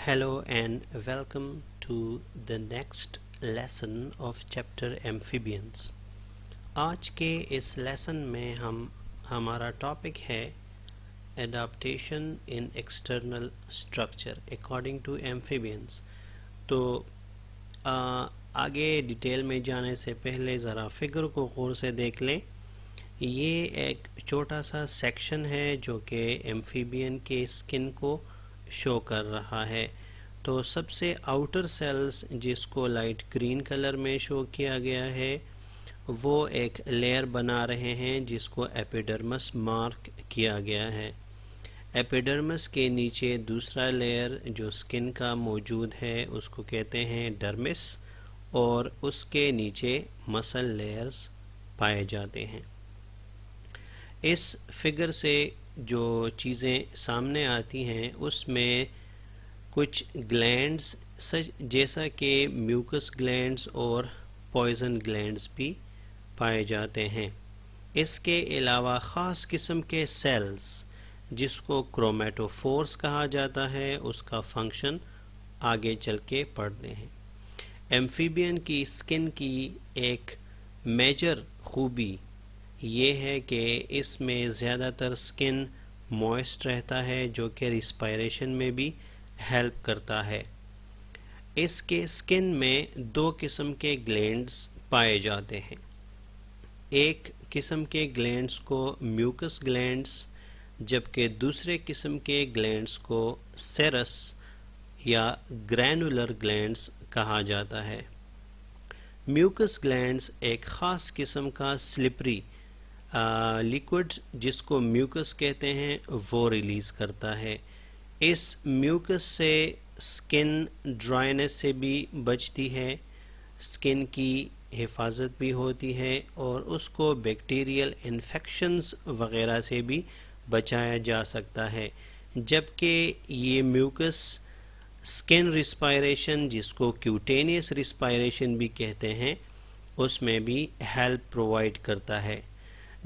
Hello and welcome to the next lesson of chapter Amphibians. آج کے اس lesson میں ہمارا ٹاپک ہے Adaptation in External Structure according to Amphibians. تو آگے ڈیٹیل میں جانے سے پہلے ذرا فگر کو غور سے دیکھ لیں. یہ ایک چھوٹا سا سیکشن ہے جو کہ ایمفیبین کے اسکن کو شو کر رہا ہے. تو سب سے آؤٹر سیلز جس کو لائٹ گرین کلر میں شو کیا گیا ہے وہ ایک لیئر بنا رہے ہیں جس کو ایپیڈرمس مارک کیا گیا ہے. ایپیڈرمس کے نیچے دوسرا لیئر جو اسکن کا موجود ہے اس کو کہتے ہیں ڈرمس، اور اس کے نیچے مسل لیئرز پائے جاتے ہیں. اس فگر سے جو چیزیں سامنے آتی ہیں اس میں کچھ گلینڈز جیسا کہ میوکس گلینڈز اور پوائزن گلینڈز بھی پائے جاتے ہیں. اس کے علاوہ خاص قسم کے سیلز جس کو کرومیٹوفورس کہا جاتا ہے اس کا فنکشن آگے چل کے پڑھتے ہیں. ایمفیبین کی اسکن کی ایک میجر خوبی یہ ہے کہ اس میں زیادہ تر اسکن موئسٹ رہتا ہے جو کہ ریسپائریشن میں بھی ہیلپ کرتا ہے. اس کے اسکن میں دو قسم کے گلینڈز پائے جاتے ہیں. ایک قسم کے گلینڈز کو میوکس گلینڈز جبکہ دوسرے قسم کے گلینڈز کو سیرس یا گرینولر گلینڈز کہا جاتا ہے. میوکس گلینڈز ایک خاص قسم کا سلپری لیکوڈ جس کو میوکس کہتے ہیں وہ ریلیز کرتا ہے. اس میوکس سے سکن ڈرائنس سے بھی بچتی ہے، سکن کی حفاظت بھی ہوتی ہے اور اس کو بیکٹیریل انفیکشنز وغیرہ سے بھی بچایا جا سکتا ہے. جبکہ یہ میوکس سکن ریسپائریشن جس کو کیوٹینیس ریسپائریشن بھی کہتے ہیں اس میں بھی ہیلپ پرووائڈ کرتا ہے.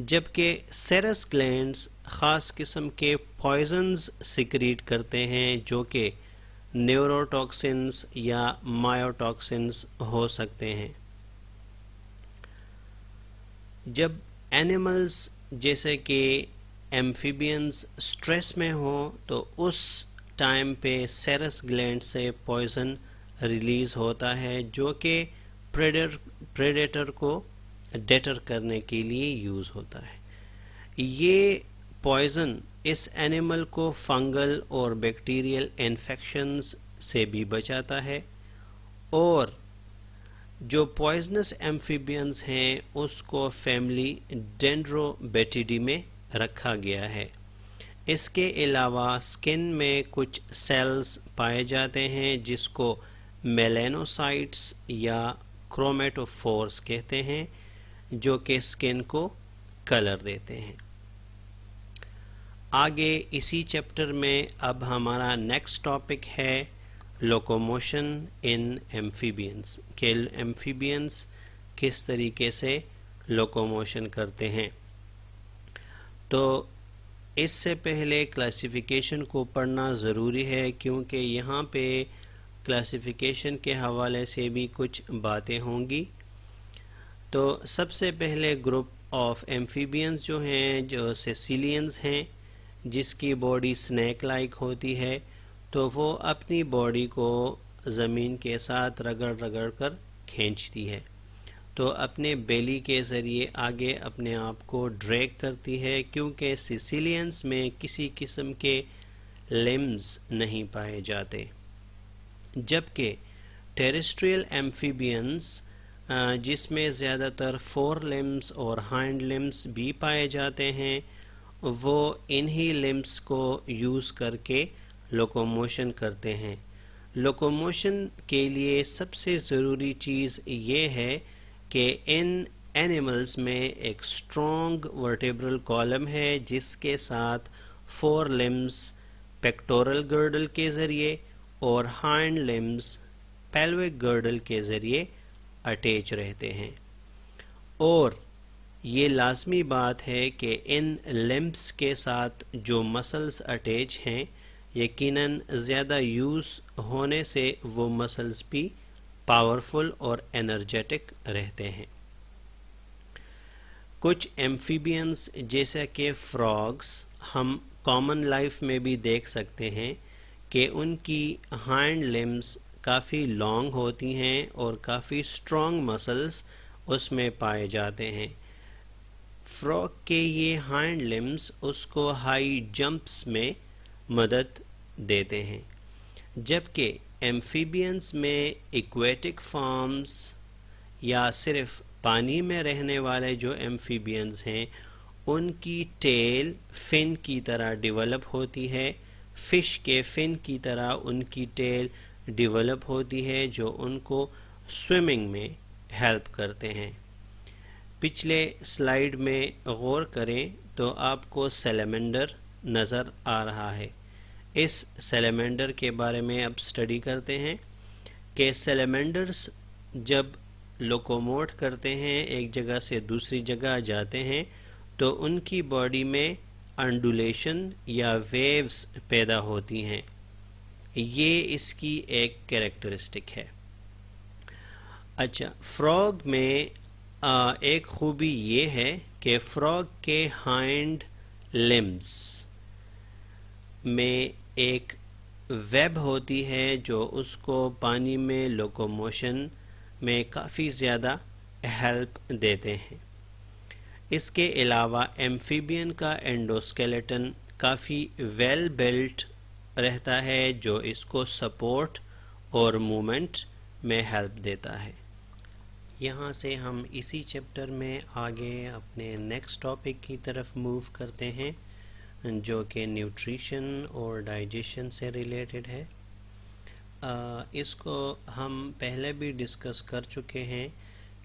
جبکہ سیرس گلینڈز خاص قسم کے پوائزنز سیکریٹ کرتے ہیں جو کہ نیوروٹاکسنز یا مایوٹاکسنز ہو سکتے ہیں. جب اینیملز جیسے کہ ایمفیبینز سٹریس میں ہوں تو اس ٹائم پہ سیرس گلینڈ سے پوائزن ریلیز ہوتا ہے جو کہ پریڈیٹر کو ڈیٹر کرنے کے لیے یوز ہوتا ہے. یہ پوائزن اس اینیمل کو فنگل اور بیکٹیریل انفیکشنز سے بھی بچاتا ہے. اور جو پوائزنس ایمفیبینز ہیں اس کو فیملی ڈینڈروبیٹیڈی میں رکھا گیا ہے. اس کے علاوہ سکن میں کچھ سیلز پائے جاتے ہیں جس کو میلینوسائٹس یا کرومیٹوفورس کہتے ہیں جو کہ سکن کو کلر دیتے ہیں. آگے اسی چیپٹر میں اب ہمارا نیکسٹ ٹاپک ہے لوکوموشن ان ایمفیبینز کہ ایمفیبینز کس طریقے سے لوکوموشن کرتے ہیں. تو اس سے پہلے کلاسیفیکیشن کو پڑھنا ضروری ہے کیونکہ یہاں پہ کلاسیفیکیشن کے حوالے سے بھی کچھ باتیں ہوں گی. تو سب سے پہلے گروپ آف ایمفیبینز جو ہیں جو سیسیلینز ہیں جس کی باڈی سنیک لائک ہوتی ہے تو وہ اپنی باڈی کو زمین کے ساتھ رگڑ کر کھینچتی ہے. تو اپنے بیلی کے ذریعے آگے اپنے آپ کو ڈریگ کرتی ہے کیونکہ سیسیلینز میں کسی قسم کے لمز نہیں پائے جاتے. جبکہ ٹیریسٹریل ایمفیبینز جس میں زیادہ تر فور لمز اور ہائنڈ لمز بھی پائے جاتے ہیں وہ انہی لمز کو یوز کر کے لوکوموشن کرتے ہیں. لوکوموشن کے لیے سب سے ضروری چیز یہ ہے کہ ان اینیملز میں ایک اسٹرانگ ورٹیبرل کالم ہے جس کے ساتھ فور لمز پیکٹورل گرڈل کے ذریعے اور ہائنڈ لمز پیلوک گرڈل کے ذریعے اٹیچ رہتے ہیں. اور یہ لازمی بات ہے کہ ان لمبس کے ساتھ جو مسلز اٹیچ ہیں یقیناً زیادہ یوز ہونے سے وہ مسلز بھی پاورفل اور انرجیٹک رہتے ہیں۔ کچھ ایمفیبینز جیسا کہ فراگز ہم کامن لائف میں بھی دیکھ سکتے ہیں کہ ان کی ہائنڈ لمبس کافی لانگ ہوتی ہیں اور کافی اسٹرانگ مسلز اس میں پائے جاتے ہیں۔ فراگ کے یہ ہائنڈ لمبس اس کو ہائی جمپس میں مدد دیتے ہیں، جبکہ ایمفیبینز میں ایکویٹک فارمز یا صرف پانی میں رہنے والے جو ایمفیبینز ہیں ان کی ٹیل فن کی طرح ڈیولپ ہوتی ہے، فش کے فن کی طرح ان کی ٹیل ڈیولپ ہوتی ہے جو ان کو سوئمنگ میں ہیلپ کرتے ہیں۔ پچھلے سلائیڈ میں غور کریں تو آپ کو سیلیمنڈر نظر آ رہا ہے۔ اس سیلیمنڈر کے بارے میں اب اسٹڈی کرتے ہیں کہ سیلیمنڈرز جب لوکوموٹ کرتے ہیں، ایک جگہ سے دوسری جگہ جاتے ہیں، تو ان کی باڈی میں انڈولیشن یا ویوز پیدا ہوتی ہیں۔ یہ اس کی ایک کریکٹرسٹک ہے۔ اچھا، فراگ میں ایک خوبی یہ ہے کہ فراگ کے ہائنڈ لمبس میں ایک ویب ہوتی ہے جو اس کو پانی میں لوکوموشن میں کافی زیادہ ہیلپ دیتے ہیں۔ اس کے علاوہ ایمفیبین کا اینڈوسکیلیٹن کافی ویل بلٹ رہتا ہے جو اس کو سپورٹ اور مومنٹ میں ہیلپ دیتا ہے۔ یہاں سے ہم اسی چیپٹر میں آگے اپنے نیکسٹ ٹاپک کی طرف موو کرتے ہیں جو کہ نیوٹریشن اور ڈائجیشن سے ریلیٹڈ ہے۔ اس کو ہم پہلے بھی ڈسکس کر چکے ہیں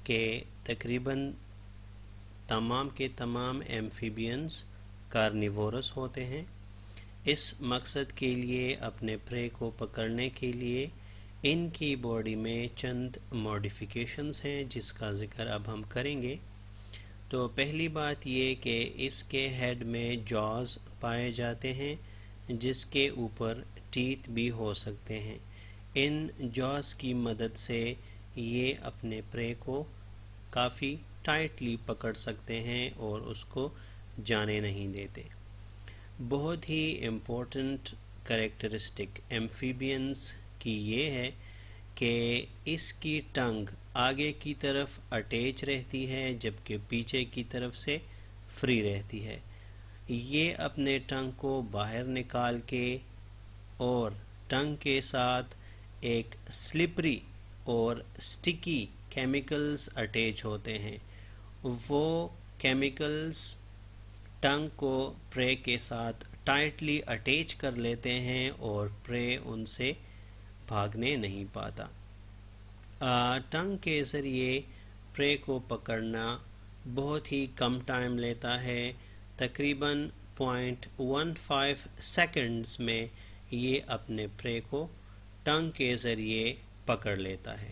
کہ تقریباً تمام کے تمام ایمفیبینز کارنیورس ہوتے ہیں۔ اس مقصد کے لیے اپنے پرے کو پکڑنے کے لیے ان کی باڈی میں چند ماڈیفیکیشنز ہیں جس کا ذکر اب ہم کریں گے۔ تو پہلی بات یہ کہ اس کے ہیڈ میں جاز پائے جاتے ہیں جس کے اوپر ٹیتھ بھی ہو سکتے ہیں۔ ان جاز کی مدد سے یہ اپنے پرے کو کافی ٹائٹلی پکڑ سکتے ہیں اور اس کو جانے نہیں دیتے۔ بہت ہی امپورٹنٹ کریکٹرسٹک ایمفیبینز کی یہ ہے کہ اس کی ٹنگ آگے کی طرف اٹیچ رہتی ہے جبکہ پیچھے کی طرف سے فری رہتی ہے۔ یہ اپنے ٹنگ کو باہر نکال کے اور ٹنگ کے ساتھ ایک سلپری اور سٹکی کیمیکلز اٹیچ ہوتے ہیں۔ وہ کیمیکلز ٹنگ کو پرے کے ساتھ ٹائٹلی اٹیچ کر لیتے ہیں اور پرے ان سے بھاگنے نہیں پاتا۔ ٹنگ کے ذریعے پرے کو پکڑنا بہت ہی کم ٹائم لیتا ہے، تقریباً 0.15 سیکنڈز میں یہ اپنے پرے کو ٹنگ کے ذریعے پکڑ لیتا ہے۔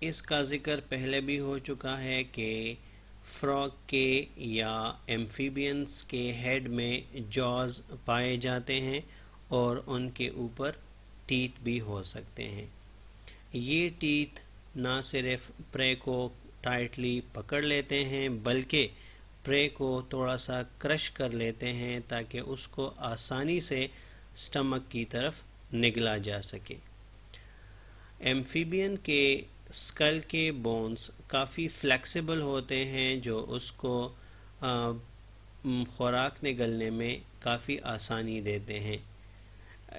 اس کا ذکر پہلے بھی ہو چکا ہے کہ فراگ کے یا ایمفیبینز کے ہیڈ میں جاز پائے جاتے ہیں اور ان کے اوپر ٹیتھ بھی ہو سکتے ہیں۔ یہ ٹیتھ نہ صرف پرے کو ٹائٹلی پکڑ لیتے ہیں بلکہ پرے کو تھوڑا سا کرش کر لیتے ہیں تاکہ اس کو آسانی سے سٹمک کی طرف نگلا جا سکے۔ ایمفیبین کے اسکل کے بونز کافی فلیکسیبل ہوتے ہیں جو اس کو خوراک نگلنے میں کافی آسانی دیتے ہیں۔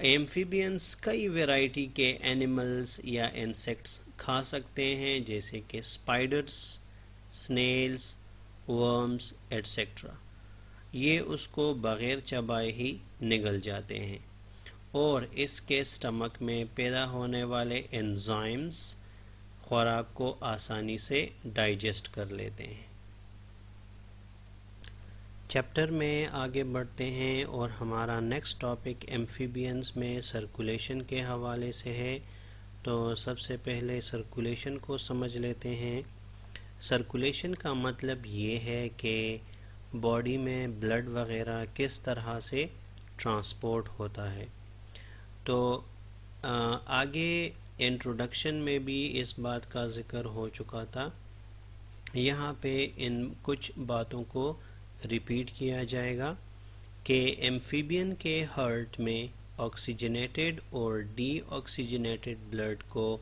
ایمفیبینز کئی ویرائٹی کے اینیملز یا انسیکٹس کھا سکتے ہیں جیسے کہ اسپائڈرز، سنیلز، ورمز ایٹسیٹرا۔ یہ اس کو بغیر چبائے ہی نگل جاتے ہیں اور اس کے سٹمک میں پیدا ہونے والے انزائمز خوراک کو آسانی سے ڈائجسٹ کر لیتے ہیں۔ چیپٹر میں آگے بڑھتے ہیں اور ہمارا نیکسٹ ٹاپک ایمفیبینز میں سرکولیشن کے حوالے سے ہے۔ تو سب سے پہلے سرکولیشن کو سمجھ لیتے ہیں۔ سرکولیشن کا مطلب یہ ہے کہ باڈی میں بلڈ وغیرہ کس طرح سے ٹرانسپورٹ ہوتا ہے. تو آگے انٹروڈکشن میں بھی اس بات کا ذکر ہو چکا تھا. یہاں پہ ان کچھ باتوں کو ریپیٹ کیا جائے گا کہ ایمفیبین کے ہارٹ میں آکسیجنیٹڈ اور ڈی آکسیجنیٹڈ بلڈ کو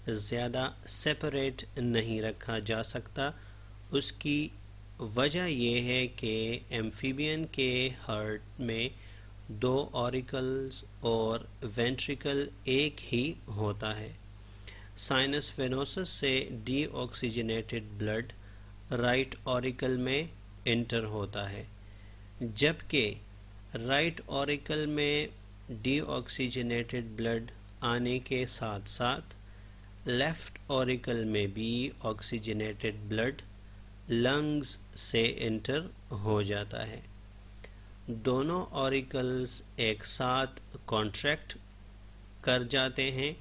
زیادہ سیپریٹ نہیں رکھا جا سکتا. اس کی وجہ یہ ہے کہ ایمفیبین کے ہارٹ میں 2 اوریکلز اور وینٹریکل ایک ہی ہوتا ہے. سائنس وینوسس سے deoxygenated blood right auricle میں انٹر ہوتا ہے، جبکہ رائٹ اوریکل میں ڈی آکسیجنیٹڈ بلڈ آنے کے ساتھ ساتھ لیفٹ اوریکل میں بھی آکسیجنیٹڈ بلڈ لنگز سے انٹر ہو جاتا ہے. دونوں اوریکلز ایک ساتھ کانٹریکٹ کر جاتے ہیں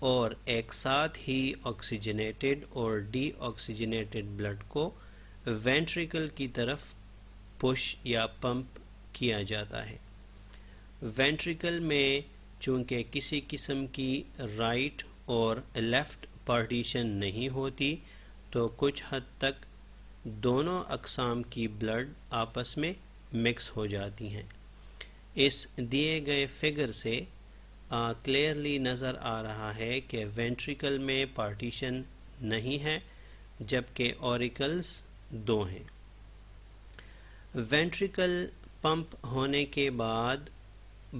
اور ایک ساتھ ہی آکسیجنیٹڈ اور ڈی آکسیجنیٹڈ بلڈ کو وینٹریکل کی طرف پش یا پمپ کیا جاتا ہے. وینٹریکل میں چونکہ کسی قسم کی رائٹ اور لیفٹ پارٹیشن نہیں ہوتی تو کچھ حد تک دونوں اقسام کی بلڈ آپس میں مکس ہو جاتی ہیں. اس دیے گئے فگر سے کلیئرلی نظر آ رہا ہے کہ وینٹریکل میں پارٹیشن نہیں ہے جبکہ اوریکلز 2 ہیں. وینٹریکل پمپ ہونے کے بعد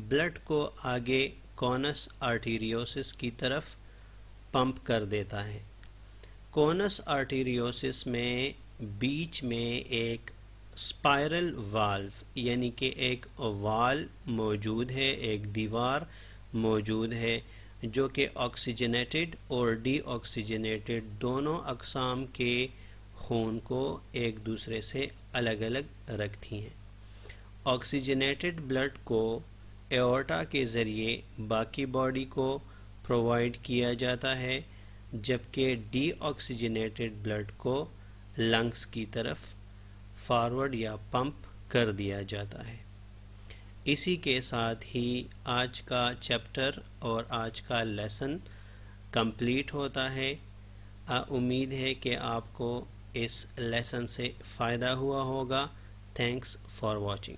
بلڈ کو آگے کونس آرٹیریوسس کی طرف پمپ کر دیتا ہے. کونس آرٹیریوسس میں بیچ میں ایک اسپائرل والو یعنی کہ ایک وال موجود ہے، ایک دیوار موجود ہے جو کہ آکسیجنیٹڈ اور ڈی آکسیجنیٹڈ دونوں اقسام کے خون کو ایک دوسرے سے الگ الگ رکھتی ہیں. آکسیجنیٹڈ بلڈ کو ایورٹا کے ذریعے باقی باڈی کو پرووائڈ کیا جاتا ہے، جبکہ ڈی آکسیجنیٹڈ بلڈ کو لنگس کی طرف فارورڈ یا پمپ کر دیا جاتا ہے. اسی کے ساتھ ہی آج کا چیپٹر اور آج کا لیسن کمپلیٹ ہوتا ہے. امید ہے کہ آپ کو اس لیسن سے فائدہ ہوا ہوگا. Thanks for watching.